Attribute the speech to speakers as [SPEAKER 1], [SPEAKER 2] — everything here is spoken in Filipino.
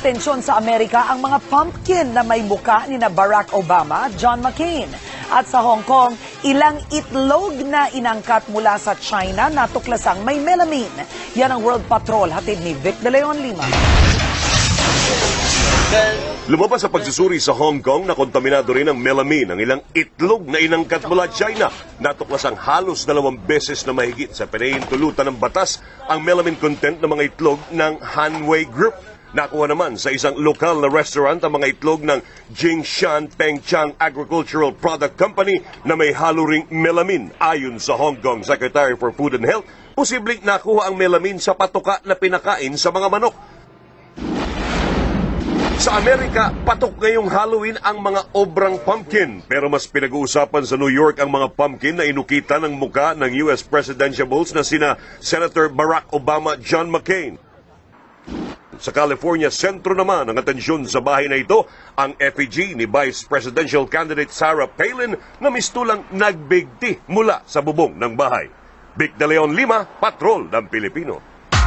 [SPEAKER 1] atensyon sa Amerika ang mga pumpkin na may muka ni na Barack Obama, John McCain. At sa Hong Kong, ilang itlog na inangkat mula sa China na tuklasang may melamine. Yan ang World Patrol, hatid ni Vic De Leon Lima.
[SPEAKER 2] Lumabas sa pagsusuri sa Hong Kong na kontaminado rin ng melamine ang ilang itlog na inangkat mula China. Natuklasang halos 2 beses na mahigit sa pinahintulutan ng batas ang melamine content ng mga itlog ng Hanwei Group. Nakuha naman sa isang lokal na restaurant ang mga itlog ng Jingshan Pengchang Agricultural Product Company na may halo ring melamine. Ayon sa Hong Kong Secretary for Food and Health, posibleng nakuha ang melamine sa patuka na pinakain sa mga manok. Sa Amerika, patok ngayong Halloween ang mga obrang pumpkin. Pero mas pinag-uusapan sa New York ang mga pumpkin na inukita ng muka ng US presidentiables na sina Senator Barack Obama, John McCain. Sa California, sentro naman ang atensyon sa bahay na ito ang effigy ni Vice Presidential Candidate Sarah Palin na mistulang nagbigti mula sa bubong ng bahay. Vic De Leon Lima, Patrol ng Pilipino.